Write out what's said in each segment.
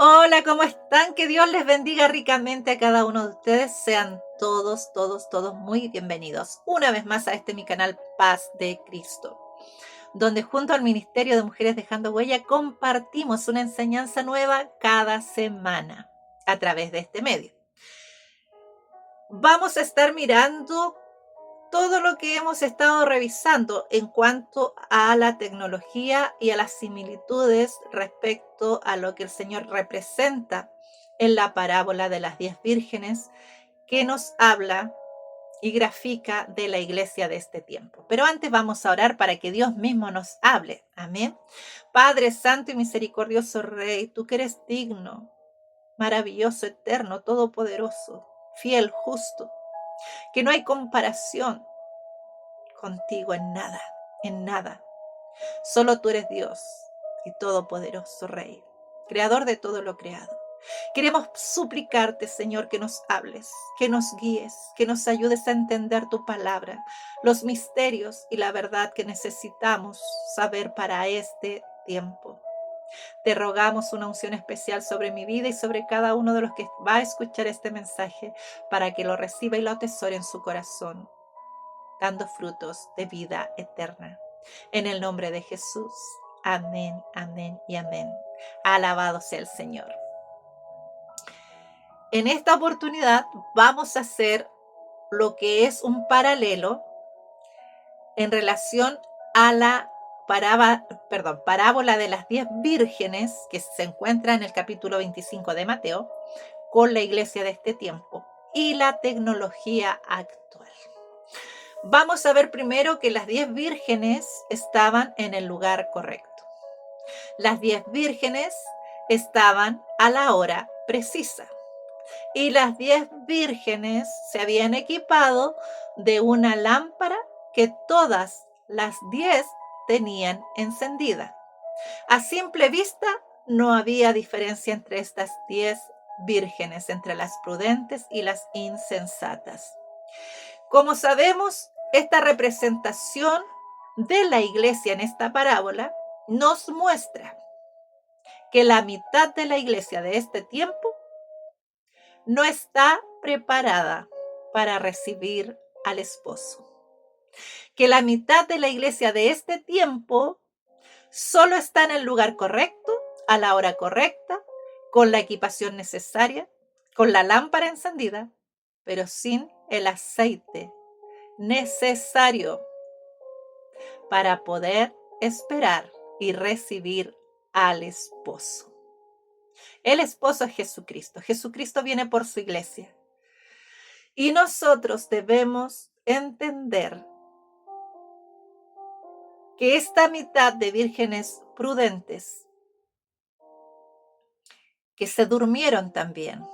Hola, ¿cómo están? Que Dios les bendiga ricamente a cada uno de ustedes. Sean todos, todos, todos muy bienvenidos una vez más a este mi canal Paz de Cristo, donde junto al Ministerio de Mujeres Dejando Huella compartimos una enseñanza nueva cada semana a través de este medio. Vamos a estar mirando todo lo que hemos estado revisando en cuanto a la tecnología y a las similitudes respecto a lo que el Señor representa en la parábola de las 10 vírgenes, que nos habla y grafica de la iglesia de este tiempo. Pero antes vamos a orar para que Dios mismo nos hable. Amén. Padre Santo y misericordioso Rey, tú que eres digno, maravilloso, eterno, todopoderoso, fiel, justo, que no hay comparación contigo en nada, en nada. Solo tú eres Dios y todopoderoso Rey, creador de todo lo creado. Queremos suplicarte, Señor, que nos hables, que nos guíes, que nos ayudes a entender tu palabra, los misterios y la verdad que necesitamos saber para este tiempo. Te rogamos una unción especial sobre mi vida y sobre cada uno de los que va a escuchar este mensaje para que lo reciba y lo atesore en su corazón, dando frutos de vida eterna. En el nombre de Jesús. Amén, amén y amén. Alabado sea el Señor. En esta oportunidad vamos a hacer lo que es un paralelo en relación a la parábola de las 10 vírgenes que se encuentra en el capítulo 25 de Mateo, con la iglesia de este tiempo y la tecnología actual. Vamos a ver primero que las 10 vírgenes estaban en el lugar correcto. Las 10 vírgenes estaban a la hora precisa. Y las 10 vírgenes se habían equipado de una lámpara que todas las 10 tenían encendida. A simple vista, no había diferencia entre estas 10 vírgenes, entre las prudentes y las insensatas. Como sabemos, esta representación de la iglesia en esta parábola nos muestra que la mitad de la iglesia de este tiempo no está preparada para recibir al esposo. Que la mitad de la iglesia de este tiempo solo está en el lugar correcto, a la hora correcta, con la equipación necesaria, con la lámpara encendida, pero sin el aceite necesario para poder esperar y recibir al esposo. El esposo es Jesucristo. Jesucristo viene por su iglesia. Y nosotros debemos entender que esta mitad de vírgenes prudentes, que se durmieron también,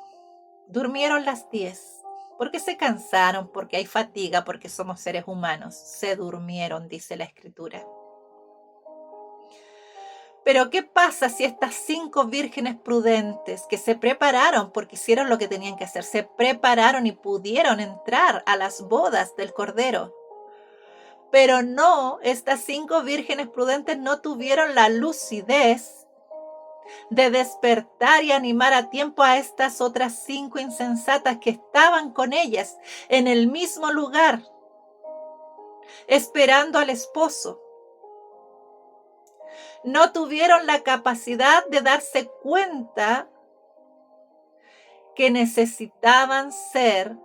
durmieron las 10, porque se cansaron, porque hay fatiga, porque somos seres humanos, se durmieron, dice la Escritura. Pero ¿qué pasa si estas 5 vírgenes prudentes que se prepararon porque hicieron lo que tenían que hacer, se prepararon y pudieron entrar a las bodas del Cordero? Pero no, estas 5 vírgenes prudentes no tuvieron la lucidez de despertar y animar a tiempo a estas otras 5 insensatas que estaban con ellas en el mismo lugar, esperando al esposo. No tuvieron la capacidad de darse cuenta que necesitaban ser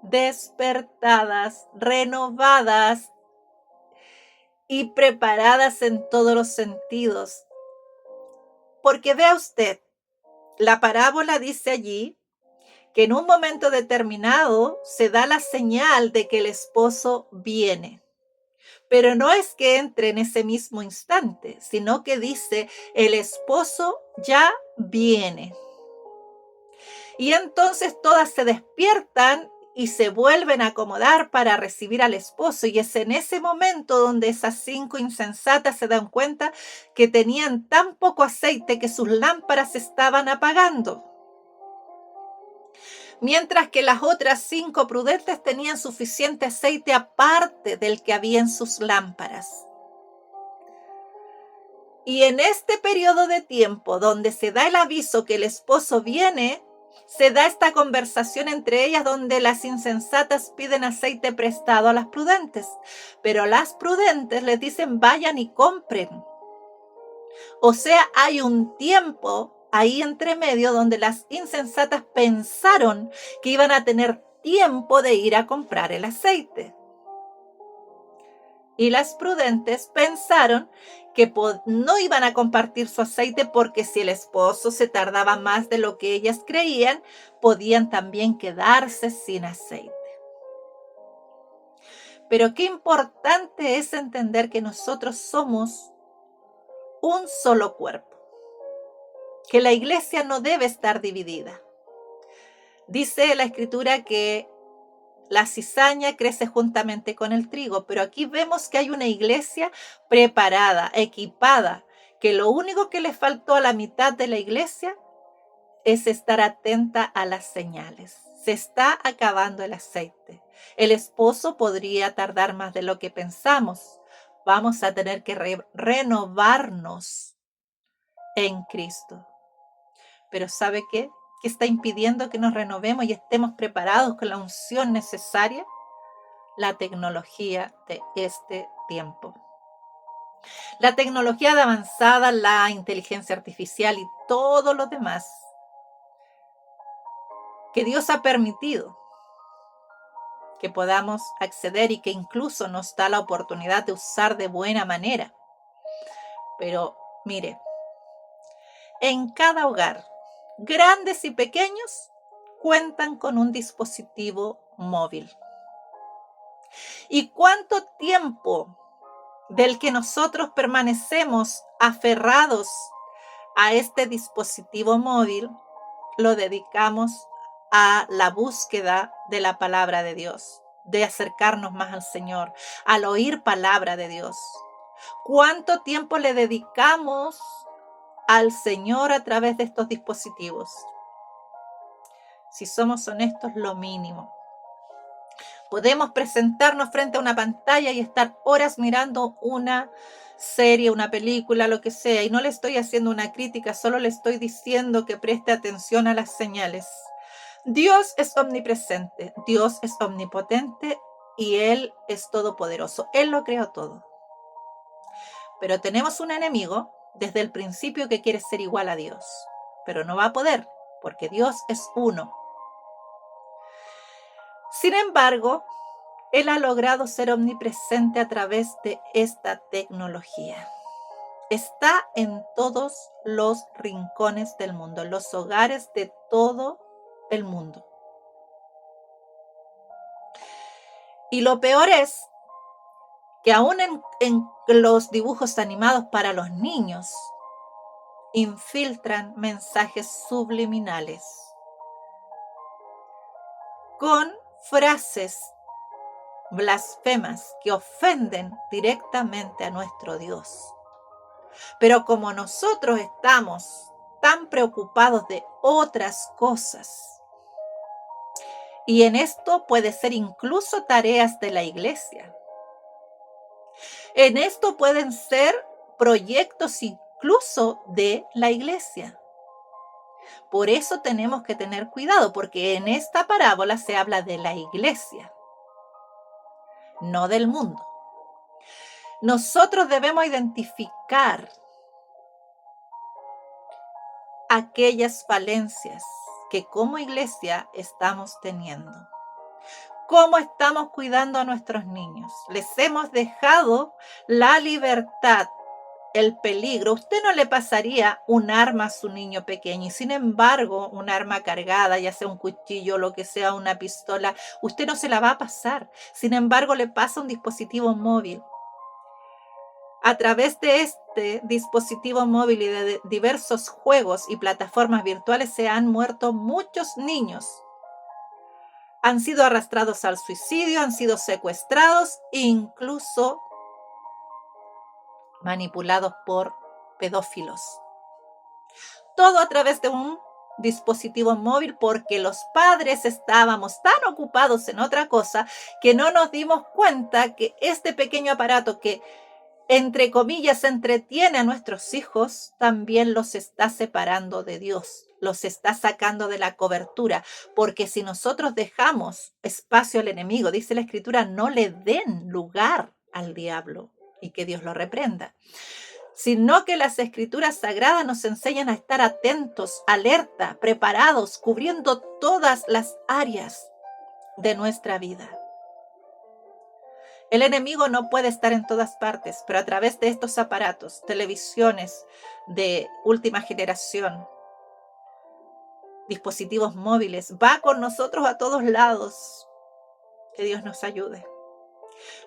despertadas, renovadas y preparadas en todos los sentidos. Porque vea usted, la parábola dice allí que en un momento determinado se da la señal de que el esposo viene. Pero no es que entre en ese mismo instante, sino que dice, el esposo ya viene. Y entonces todas se despiertan y se vuelven a acomodar para recibir al esposo. Y es en ese momento donde esas 5 insensatas se dan cuenta que tenían tan poco aceite que sus lámparas se estaban apagando. Mientras que las otras 5 prudentes tenían suficiente aceite aparte del que había en sus lámparas. Y en este periodo de tiempo donde se da el aviso que el esposo viene, se da esta conversación entre ellas donde las insensatas piden aceite prestado a las prudentes, pero las prudentes les dicen vayan y compren. O sea, hay un tiempo ahí entre medio donde las insensatas pensaron que iban a tener tiempo de ir a comprar el aceite. Y las prudentes pensaron que no iban a compartir su aceite porque si el esposo se tardaba más de lo que ellas creían, podían también quedarse sin aceite. Pero qué importante es entender que nosotros somos un solo cuerpo, que la iglesia no debe estar dividida. Dice la Escritura que la cizaña crece juntamente con el trigo, pero aquí vemos que hay una iglesia preparada, equipada, que lo único que le faltó a la mitad de la iglesia es estar atenta a las señales. Se está acabando el aceite. El esposo podría tardar más de lo que pensamos. Vamos a tener que renovarnos en Cristo. Pero ¿sabe qué? ¿Qué está impidiendo que nos renovemos y estemos preparados con la unción necesaria? La tecnología de este tiempo. La tecnología de avanzada, la inteligencia artificial y todo lo demás que Dios ha permitido que podamos acceder y que incluso nos da la oportunidad de usar de buena manera. Pero mire, en cada hogar, grandes y pequeños, cuentan con un dispositivo móvil. ¿Y cuánto tiempo del que nosotros permanecemos aferrados a este dispositivo móvil lo dedicamos a la búsqueda de la palabra de Dios, de acercarnos más al Señor, al oír palabra de Dios? ¿Cuánto tiempo le dedicamos al Señor a través de estos dispositivos? Si somos honestos, lo mínimo. Podemos presentarnos frente a una pantalla y estar horas mirando una serie, una película, lo que sea, y no le estoy haciendo una crítica, solo le estoy diciendo que preste atención a las señales. Dios es omnipresente, Dios es omnipotente y Él es todopoderoso. Él lo creó todo. Pero tenemos un enemigo desde el principio que quiere ser igual a Dios, pero no va a poder porque Dios es uno. Sin embargo, Él ha logrado ser omnipresente a través de esta tecnología. Está en todos los rincones del mundo, en los hogares de todo el mundo. Y lo peor es que aún en los dibujos animados para los niños, infiltran mensajes subliminales con frases blasfemas que ofenden directamente a nuestro Dios. Pero como nosotros estamos tan preocupados de otras cosas, y en esto puede ser incluso tareas de la iglesia, en esto pueden ser proyectos incluso de la iglesia. Por eso tenemos que tener cuidado, porque en esta parábola se habla de la iglesia, no del mundo. Nosotros debemos identificar aquellas falencias que como iglesia estamos teniendo. ¿Cómo estamos cuidando a nuestros niños? ¿Les hemos dejado la libertad, el peligro? Usted no le pasaría un arma a su niño pequeño y sin embargo un arma cargada, ya sea un cuchillo, lo que sea, una pistola, usted no se la va a pasar. Sin embargo, le pasa un dispositivo móvil. A través de este dispositivo móvil y de diversos juegos y plataformas virtuales se han muerto muchos niños. Han sido arrastrados al suicidio, han sido secuestrados, incluso manipulados por pedófilos. Todo a través de un dispositivo móvil porque los padres estábamos tan ocupados en otra cosa que no nos dimos cuenta que este pequeño aparato que entre comillas, entretiene a nuestros hijos, también los está separando de Dios, los está sacando de la cobertura, porque si nosotros dejamos espacio al enemigo, dice la Escritura, no le den lugar al diablo y que Dios lo reprenda, sino que las Escrituras sagradas nos enseñan a estar atentos, alerta, preparados, cubriendo todas las áreas de nuestra vida. El enemigo no puede estar en todas partes, pero a través de estos aparatos, televisiones de última generación, dispositivos móviles, va con nosotros a todos lados. Que Dios nos ayude.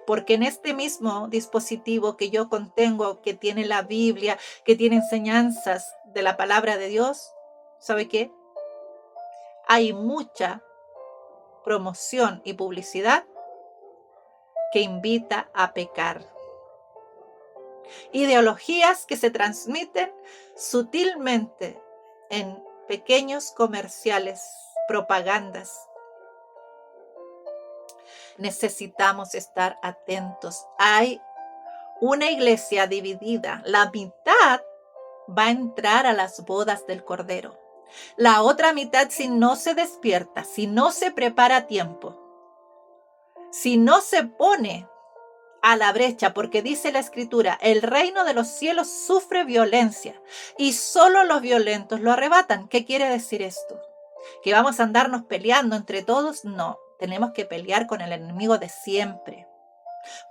Porque en este mismo dispositivo que yo contengo, que tiene la Biblia, que tiene enseñanzas de la palabra de Dios, ¿sabe qué? Hay mucha promoción y publicidad que invita a pecar. Ideologías que se transmiten sutilmente en pequeños comerciales, propagandas. Necesitamos estar atentos. Hay una iglesia dividida. La mitad va a entrar a las bodas del Cordero. La otra mitad, si no se despierta, si no se prepara a tiempo, si no se pone a la brecha, porque dice la Escritura, el reino de los cielos sufre violencia y solo los violentos lo arrebatan. ¿Qué quiere decir esto? ¿Que vamos a andarnos peleando entre todos? No, tenemos que pelear con el enemigo de siempre,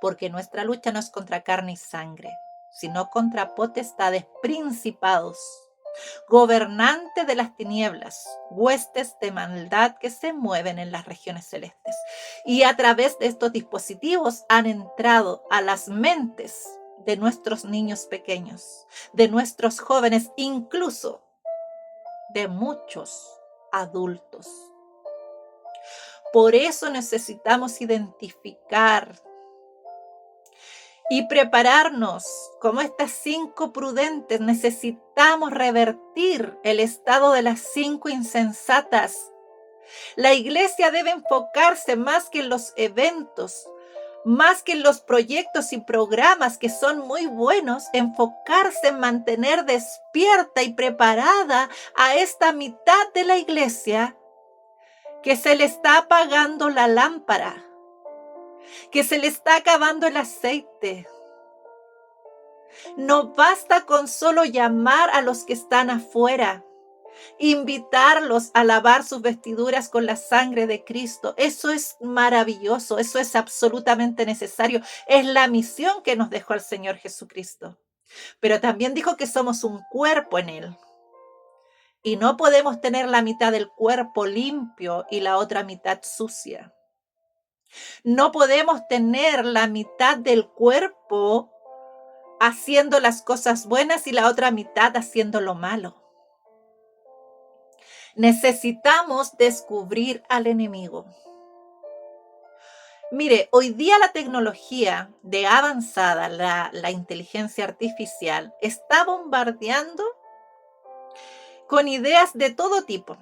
porque nuestra lucha no es contra carne y sangre, sino contra potestades, principados, gobernante de las tinieblas, huestes de maldad que se mueven en las regiones celestes. Y a través de estos dispositivos han entrado a las mentes de nuestros niños pequeños, de nuestros jóvenes, incluso de muchos adultos. Por eso necesitamos identificar y prepararnos como estas 5 prudentes. Necesitamos revertir el estado de las 5 insensatas. La iglesia debe enfocarse más que en los eventos, más que en los proyectos y programas que son muy buenos, enfocarse en mantener despierta y preparada a esta mitad de la iglesia que se le está apagando la lámpara, que se le está acabando el aceite. No basta con solo llamar a los que están afuera, invitarlos a lavar sus vestiduras con la sangre de Cristo. Eso es maravilloso, eso es absolutamente necesario. Es la misión que nos dejó el Señor Jesucristo. Pero también dijo que somos un cuerpo en Él. Y no podemos tener la mitad del cuerpo limpio y la otra mitad sucia. No podemos tener la mitad del cuerpo haciendo las cosas buenas y la otra mitad haciendo lo malo. Necesitamos descubrir al enemigo. Mire, hoy día la tecnología de avanzada, la inteligencia artificial, está bombardeando con ideas de todo tipo.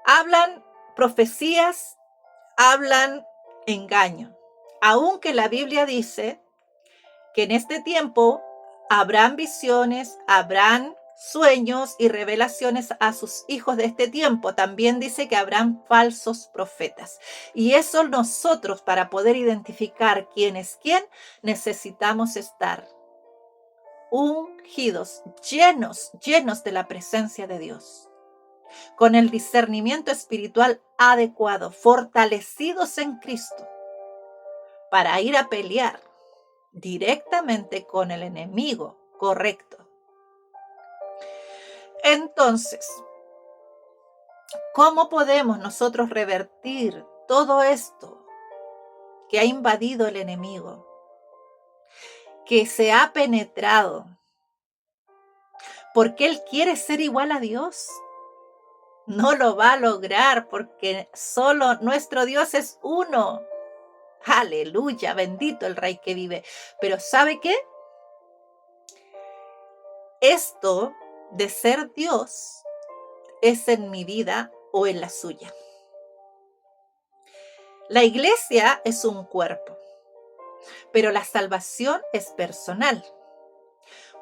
Hablan profecías, hablan engaño. Aunque la Biblia dice que en este tiempo habrán visiones, habrán sueños y revelaciones a sus hijos de este tiempo. También dice que habrán falsos profetas. Y eso nosotros, para poder identificar quién es quién, necesitamos estar ungidos, llenos de la presencia de Dios, con el discernimiento espiritual adecuado, fortalecidos en Cristo, para ir a pelear directamente con el enemigo correcto. Entonces, ¿cómo podemos nosotros revertir todo esto que ha invadido el enemigo, que se ha penetrado? Porque él quiere ser igual a Dios. No lo va a lograr porque solo nuestro Dios es uno. Aleluya, bendito el Rey que vive. Pero ¿sabe qué? Esto de ser Dios es en mi vida o en la suya. La iglesia es un cuerpo. pero la salvación es personal.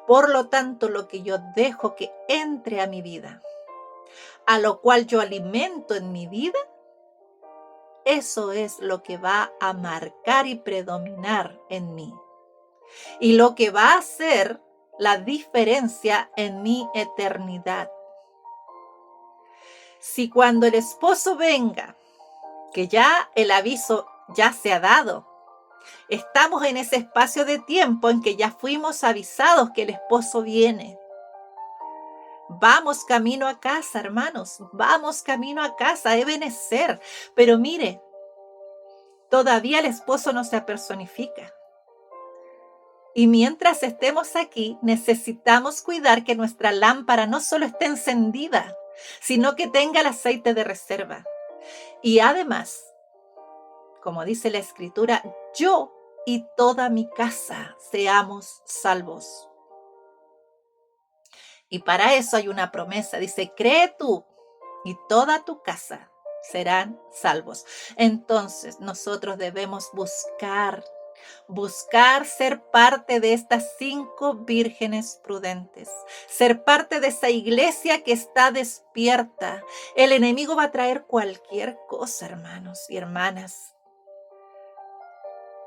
Por lo tanto, lo que yo dejo que entre a mi vida, a lo cual yo alimento en mi vida, eso es lo que va a marcar y predominar en mí. Y lo que va a hacer la diferencia en mi eternidad. Si cuando el esposo venga, que ya el aviso ya se ha dado, estamos en ese espacio de tiempo en que ya fuimos avisados que el esposo viene. Vamos camino a casa, hermanos, vamos camino a casa, Ebenezer. Pero mire, todavía el esposo no se personifica. Y mientras estemos aquí, necesitamos cuidar que nuestra lámpara no solo esté encendida, sino que tenga el aceite de reserva. Y además, como dice la Escritura, yo y toda mi casa seamos salvos. Y para eso hay una promesa, dice, cree tú y toda tu casa serán salvos. Entonces nosotros debemos buscar ser parte de estas 5 vírgenes prudentes, ser parte de esa iglesia que está despierta. El enemigo va a traer cualquier cosa, hermanos y hermanas.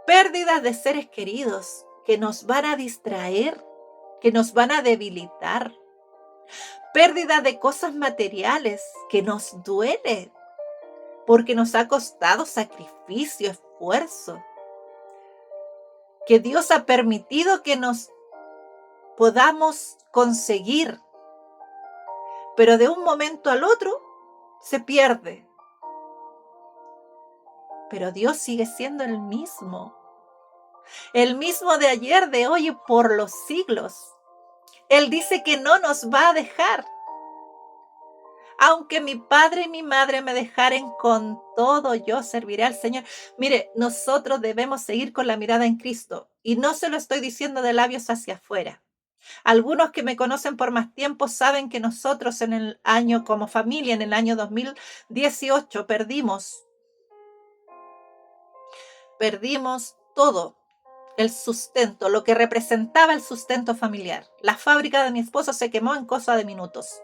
Pérdidas de seres queridos que nos van a distraer, que nos van a debilitar. Pérdida de cosas materiales que nos duele porque nos ha costado sacrificio, esfuerzo. Que Dios ha permitido que nos podamos conseguir, pero de un momento al otro se pierde. Pero Dios sigue siendo el mismo de ayer, de hoy y por los siglos. Él dice que no nos va a dejar. Aunque mi padre y mi madre me dejaren, con todo yo serviré al Señor. Mire, nosotros debemos seguir con la mirada en Cristo. Y no se lo estoy diciendo de labios hacia afuera. Algunos que me conocen por más tiempo saben que nosotros en el año, como familia, en el año 2018, perdimos todo. El sustento, lo que representaba el sustento familiar. La fábrica de mi esposo se quemó en cosa de minutos.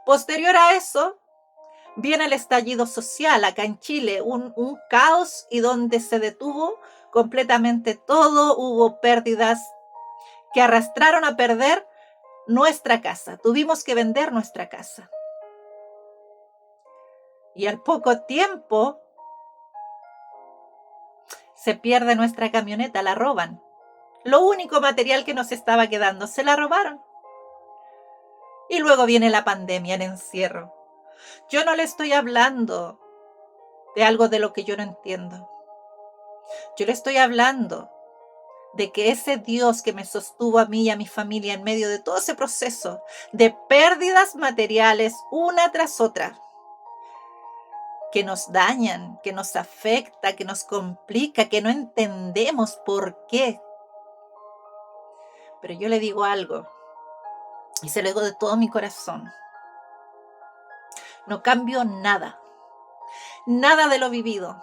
Posterior a eso, viene el estallido social acá en Chile, un caos y donde se detuvo completamente todo, hubo pérdidas que arrastraron a perder nuestra casa. Tuvimos que vender nuestra casa. Y al poco tiempo se pierde nuestra camioneta, la roban. Lo único material que nos estaba quedando, se la robaron. Y luego viene la pandemia, el encierro. Yo no le estoy hablando de algo de lo que yo no entiendo. Yo le estoy hablando de que ese Dios que me sostuvo a mí y a mi familia en medio de todo ese proceso de pérdidas materiales una tras otra, que nos dañan, que nos afecta, que nos complica, que no entendemos por qué. Pero yo le digo algo, y se lo digo de todo mi corazón. No cambio nada de lo vivido,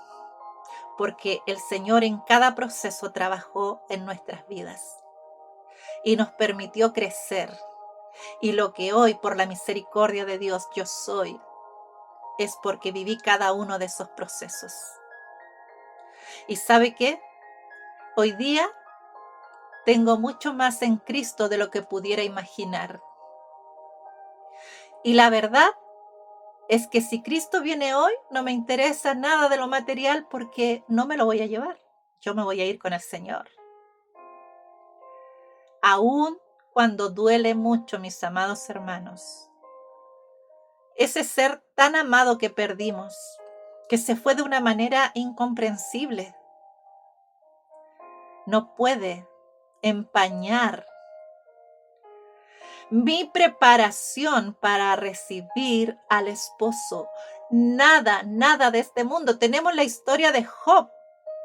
porque el Señor en cada proceso trabajó en nuestras vidas y nos permitió crecer. Y lo que hoy, por la misericordia de Dios, yo soy, es porque viví cada uno de esos procesos. ¿Y sabe qué? Hoy día tengo mucho más en Cristo de lo que pudiera imaginar. Y la verdad es que si Cristo viene hoy, no me interesa nada de lo material porque no me lo voy a llevar. Yo me voy a ir con el Señor. Aún cuando duele mucho, mis amados hermanos, ese ser tan amado que perdimos, que se fue de una manera incomprensible, no puede empañar mi preparación para recibir al esposo. Nada de este mundo. Tenemos la historia de Job,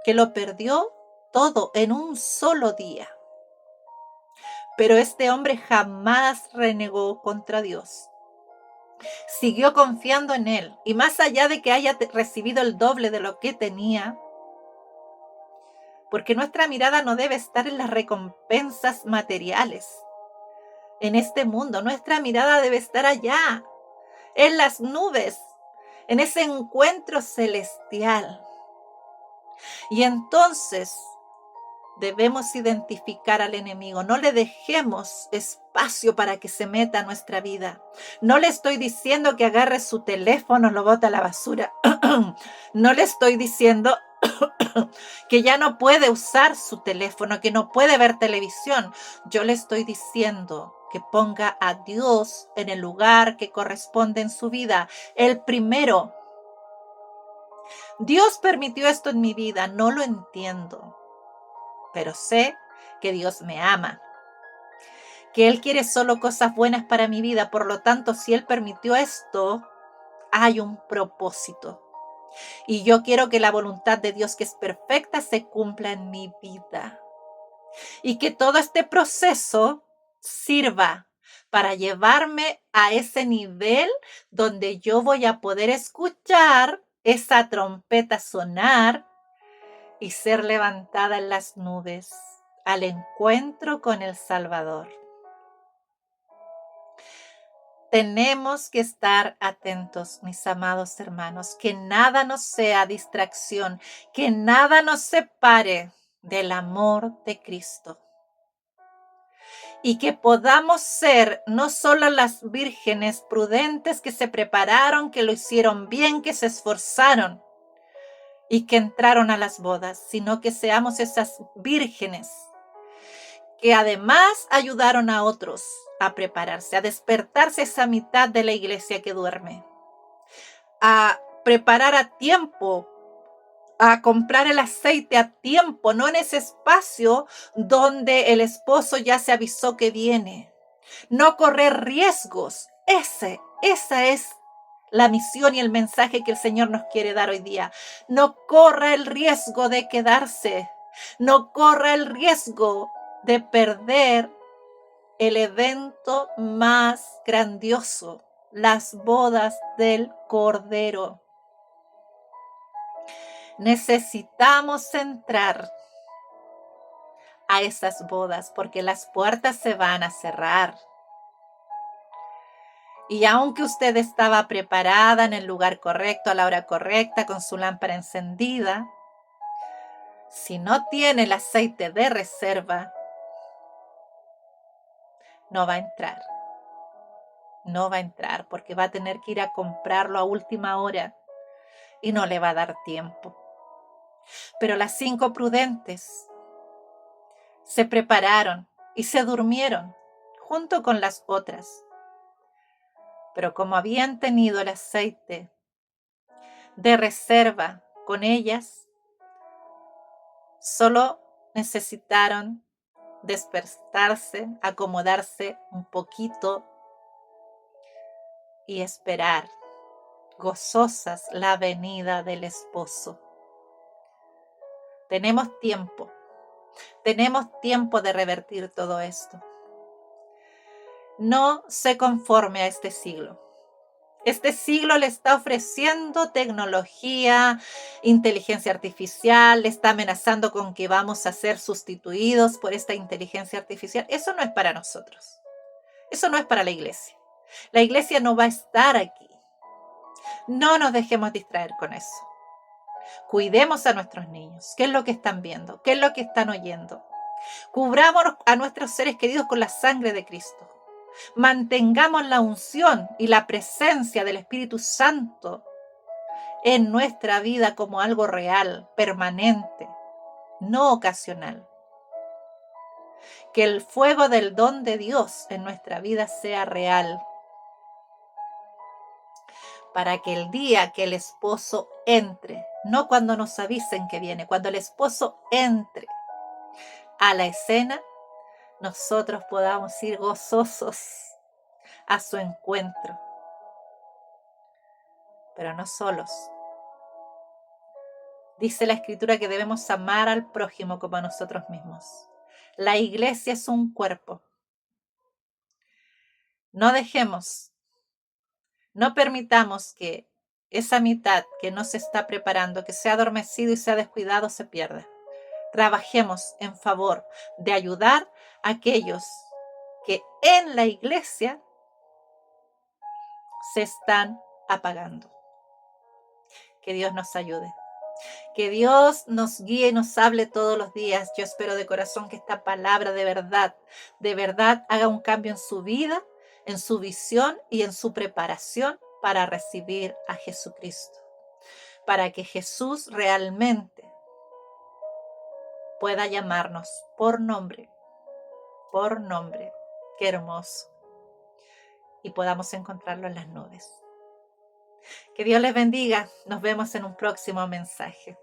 que lo perdió todo en un solo día. Pero este hombre jamás renegó contra Dios. Siguió confiando en él. Y más allá de que haya recibido el doble de lo que tenía, porque nuestra mirada no debe estar en las recompensas materiales, en este mundo. Nuestra mirada debe estar allá, en las nubes, en ese encuentro celestial. Y entonces debemos identificar al enemigo. No le dejemos espacio para que se meta a nuestra vida. No le estoy diciendo que agarre su teléfono, lo bote a la basura. No le estoy diciendo que ya no puede usar su teléfono, que no puede ver televisión. Yo le estoy diciendo que ponga a Dios en el lugar que corresponde en su vida, el primero. Dios permitió esto en mi vida, no lo entiendo, pero sé que Dios me ama, que Él quiere solo cosas buenas para mi vida. Por lo tanto, si Él permitió esto, hay un propósito. Y yo quiero que la voluntad de Dios, que es perfecta, se cumpla en mi vida. Y que todo este proceso sirva para llevarme a ese nivel donde yo voy a poder escuchar esa trompeta sonar y ser levantada en las nubes al encuentro con el Salvador. Tenemos que estar atentos, mis amados hermanos, que nada nos sea distracción, que nada nos separe del amor de Cristo. Y que podamos ser no solo las vírgenes prudentes que se prepararon, que lo hicieron bien, que se esforzaron y que entraron a las bodas, sino que seamos esas vírgenes que además ayudaron a otros a prepararse, a despertarse esa mitad de la iglesia que duerme, a preparar a tiempo, a comprar el aceite a tiempo, no en ese espacio donde el esposo ya se avisó que viene. No correr riesgos. Esa es la misión y el mensaje que el Señor nos quiere dar hoy día. No corra el riesgo de quedarse. No corra el riesgo de perder el evento más grandioso, las bodas del Cordero. Necesitamos entrar a esas bodas porque las puertas se van a cerrar. Y aunque usted estaba preparada en el lugar correcto, a la hora correcta, con su lámpara encendida, si no tiene el aceite de reserva, no va a entrar. No va a entrar porque va a tener que ir a comprarlo a última hora y no le va a dar tiempo. Pero las 5 prudentes se prepararon y se durmieron junto con las otras. Pero como habían tenido el aceite de reserva con ellas, solo necesitaron despertarse, acomodarse un poquito y esperar gozosas la venida del esposo. Tenemos tiempo de revertir todo esto. No se conforme a este siglo. Este siglo le está ofreciendo tecnología, inteligencia artificial, le está amenazando con que vamos a ser sustituidos por esta inteligencia artificial. Eso no es para nosotros. Eso no es para la iglesia. La iglesia no va a estar aquí. No nos dejemos distraer con eso. Cuidemos a nuestros niños. ¿Qué es lo que están viendo? ¿Qué es lo que están oyendo? Cubramos a nuestros seres queridos con la sangre de Cristo. Mantengamos la unción y la presencia del Espíritu Santo en nuestra vida como algo real, permanente, no ocasional. Que el fuego del don de Dios en nuestra vida sea real, para que el día que el esposo entre, no cuando nos avisen que viene, cuando el esposo entre a la escena, nosotros podamos ir gozosos a su encuentro, pero no solos. Dice la Escritura que debemos amar al prójimo como a nosotros mismos. La iglesia es un cuerpo. No dejemos, no permitamos que esa mitad que no se está preparando, que se ha adormecido y se ha descuidado, se pierda. trabajemos en favor de ayudar a aquellos que en la iglesia se están apagando. Que Dios nos ayude. Que Dios nos guíe y nos hable todos los días. Yo espero de corazón que esta palabra de verdad haga un cambio en su vida, en su visión y en su preparación para recibir a Jesucristo. Para que Jesús realmente pueda llamarnos por nombre. Por nombre. Qué hermoso. Y podamos encontrarlo en las nubes. Que Dios les bendiga. Nos vemos en un próximo mensaje.